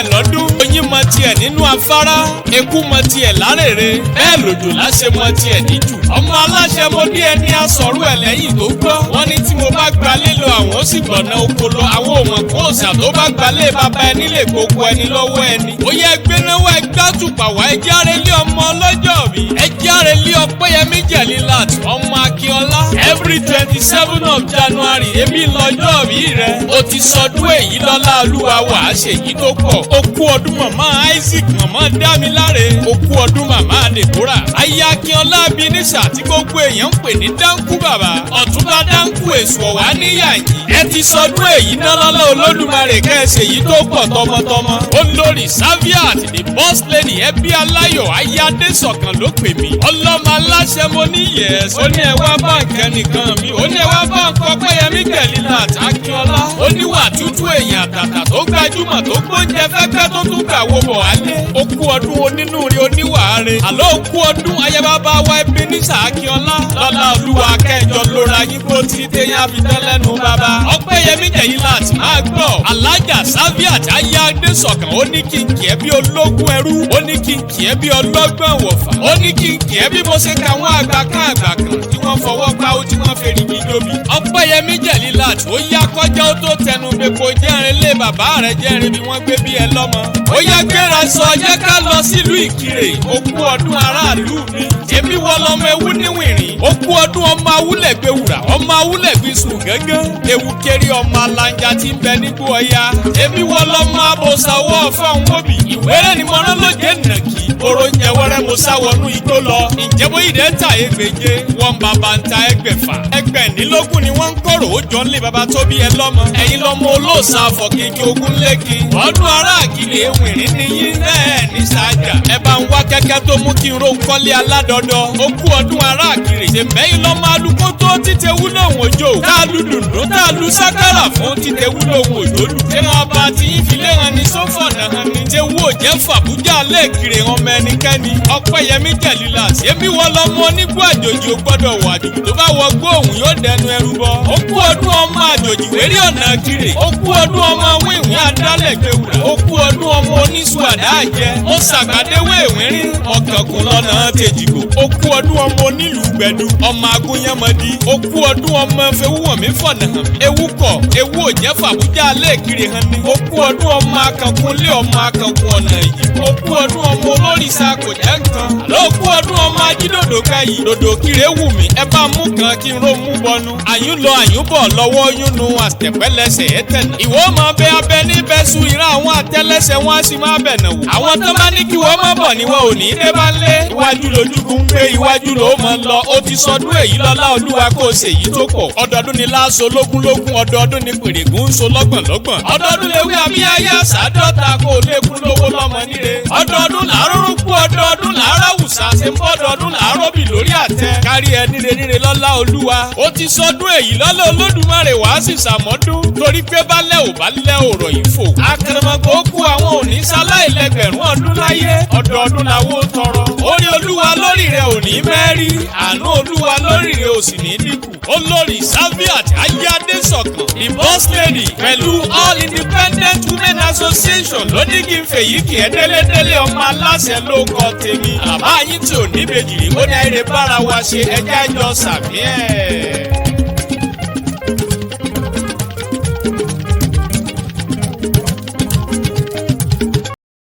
tiẹ̀ lọ́dún oyin mọ tiẹ̀ nínú afárá eku mọ tiẹ̀ lárèrè bẹ́ẹ̀ lòjò láṣẹ mọ tiẹ̀ níjù ọmọ aláṣẹ mo dé ẹni asọ̀rọ̀ ẹ̀ lẹ́yìn tó gbọ́ wọ́n ní tí mo bá gbalé lọ àwọn ó sì gbọ̀nà oko lọ àwọn òmò kó òsà tó bá gbalé bàbá ẹni lè gbogbo ẹni lọ́wọ́ ẹni ó yẹ gbénáwó ẹgbẹ́ àtùpà wá ẹjẹ́ àrẹ́lé ọmọ ọlọ́jọ́ bí ẹjẹ́ àrẹ́lé Ọpẹ́yẹmí Jẹ̀lílát ọmọ Akínọlá every 27 of January èmi lọ́jọ́ bí rẹ̀ ó ti sọdún èyí lọ́lá olúwa wà á ṣèyí tó pọ̀ ó kú ọdún màmá Isaac màmá Dámiláre ó kú ọdún màmá Deborah ayé Akínọlá Bínísà tí gbogbo èèyàn ń pè ní dáńkú bàbá ọ̀túnba dáńkú èso ọ̀wá níyàyí ẹ ti sọdún èyí náà lọ́lá Olódùmarè kẹ́ẹ̀ṣẹ̀ yìí tó pọ̀ tọmọtọmọ olórí Saviat the boss lady ẹbí aláyọ̀ ayé Adésọ̀kan ló pè mí ọlọ́mọ aláṣẹ mo ní yẹ̀ẹ́s ó ní ẹ wá bá nǹkan nìkan mi ó ní ẹ wá bá nǹkan Ọpẹ́yẹmí Jẹ̀lílát Akínọlá ó níwà tútù èèyàn àtàtà tó gbajúmọ̀ tó gbóúnjẹ fẹ́fẹ́ tó tún gbàwó bọ̀ wálé ó kú ọdún onínúure oníwàáre àlọ́ ó kú ọdún ayébábá wa Ebenezer Akínọlá lọ́lá olúwa kẹjọ lóra yín kó tí téyàn fi tán lẹ́nu bàbá Ọpẹ́yẹmí Jẹ̀lílát máa gbọ́ alájà Saviat ayé Adésọ̀kan ó ní kí n kì ẹ́ bí ológun ẹrú ó ní kí n kì ẹ́ bí ọlọ́gbọ́n wọ̀fà ó ní kí n kì ẹ́ bí mo ṣe ka àwọn àgbà kan tí wọ́n fọwọ́ pa ó tí wọ́n fèrè gíjóbi Ọpẹ́yẹmí Jẹ̀lílát ó yá kọjá ó tó tẹnu bepo jẹ́rin lé bàbá rẹ̀ jẹ́rin bí wọ́n gbé bí ẹ lọ́mọ ó yá gbéra sọ jẹ́ ká lọ sílùú Ìkirè ó kú ọdún aráàlú mi èmi wọ lọmọ ewu níwìnrín ó kú ọdún ọmọ awúlẹ̀gbẹ̀ wùrà ọmọ awúlẹ̀gbẹ̀ sùn gángan ewu kéré ọmọ alanja tí ń bẹ nígbó ọya èmi wọ lọmọ abòsàwọ̀ fáwọn òbí ìwéré ni mo rán lóde nàkì oró ń jẹ wẹ́rẹ́ mo sá wọnú igbó lọ ìjẹ́bó ìdẹ́ ta ẹgbẹ̀je wọ́n bàbá ń ta ẹgbẹ̀fà ẹgbẹ̀ndínlógún ni wọ́n ń kọ̀rọ̀ ó jọ ń lé bàbá tó bí ẹ lọ́mọ ẹ̀yin lọ́mọ olóòsà àfọ̀kẹ́kẹ́ ogun lẹ́kì ọdún ará Àkìlè ewìnrín níyí bẹ́ẹ̀ ní sájà ẹ bá ń wá kẹ́kẹ́ tó mú kí n ro nkọ́lé aládọ́dọ́ ó kú ọdún ará Àkìlè ṣe mẹ́yìn lọ́mọ alùpùpù tó títẹ̀ wúlò òun òjò táàlù dùndún táàlù sákàrà fún títẹ̀ wúlò òun òjò lù tẹ́lẹ̀ ọba tí ń filẹ̀ hàn ní sọ́fọ̀nà hàn ní tẹ́ wú òjẹ́ fàbújá lẹ́ẹ̀kiri ọmọ ẹnikẹ́ni Ọpẹ́yẹmí Jẹ̀lílát èmi wọ lọ́mọ onígbó àjòjì ò gbọ́dọ̀ wọ àjòjì tó bá wọ gbóhùn yóò dẹnu ẹrú bọ ó kú ọdún ọmọ àjòjì wérí ọ̀nà Ìkirè ó kú ọdún ọmọ wíwìn adálẹ̀gbẹ̀ wùrà ó kú ọdún ọmọ oníṣu àdáàjẹ ó ṣàgbàdéwé ìwírín ọ̀kànkùn lọ́nà tèjìgbò ó kú ọdún ọmọ onílù gbẹ̀dú ọmọ agúnyánmọ́dí ó kú ọdún ọmọ fewúwọ̀mí fọ̀nà hàn ewu kọ̀ ewu òjẹ́ fàbújá lẹ́ẹ̀kiri hàn ní ó kú ọdún ọmọ akankun lé ọmọ akankun ọ̀nà yìí ó kú ọdún ọmọ olórìṣà kò jẹ́ nǹkan ló kú ọdún ọmọ ajídòdò kẹyì dòdò Kire wù mí ẹ bá mú kan kí n ró mú bọnu àyún lọ àyún bọ̀ lọ́wọ́ yúnnu àtẹ̀pẹ́lẹsẹ̀ ẹ̀ tẹ̀lé ìwọ máa bẹ abẹ níbẹ̀ sùn ìran àwọn àtẹlẹsẹ̀ wọn á sì máa bẹ̀ nà wò àwọn tó bá ní kí wọ́n má bọ̀ ni wọn ò ní dé bá lé iwájú lójúkú ń gbé iwájú ló mọ̀ lọ ó ti sọdún èyí lọ́lá olúwa kó o ṣèyí tó pọ̀ ọdọọdún ni láàṣọ lógúnlógún ọdọọdún ni pèrègùn ń so lọ́gbọ̀nlọ́gbọ̀n ọdọọdún lewé abíyáyá sàádọ́ta kó o lékún lówó lọ́mọ níre ọdọọdún làárọ̀ kú ọdọọdún làárọ̀ wùsà ṣe ń bọ́dọọdún làárọ̀ bì lórí àtẹ kárí ẹ níre lọ́lá olúwa ó ti sọdún èyí lọ́lá Olódùmarè wàá sì ṣàmọ́dún torí pé bálẹ̀ ò bá lẹ́ òrọ̀ yìí fò akẹrẹmọgbò ó kú àwọn òní sáláìlẹ́gbẹ̀rún ọdún láyé ọdọọdún làwọn tọrọ orí olúwa lórí rẹ ò ní mẹ́rí àánú olúwa lórí rẹ ò sì ní dínkù olórí Saviat ayé Adésọ̀kan the boss lady pẹ̀lú All Independent Women Association ló ní kí n fèyí kì í délédélé ọmọ aláṣẹ ló kọ tèmi àbá yín tí ò ní bèjì rí ó ní àìrè bára wa ṣe ẹjẹ́ àjọ sàmì ẹ̀.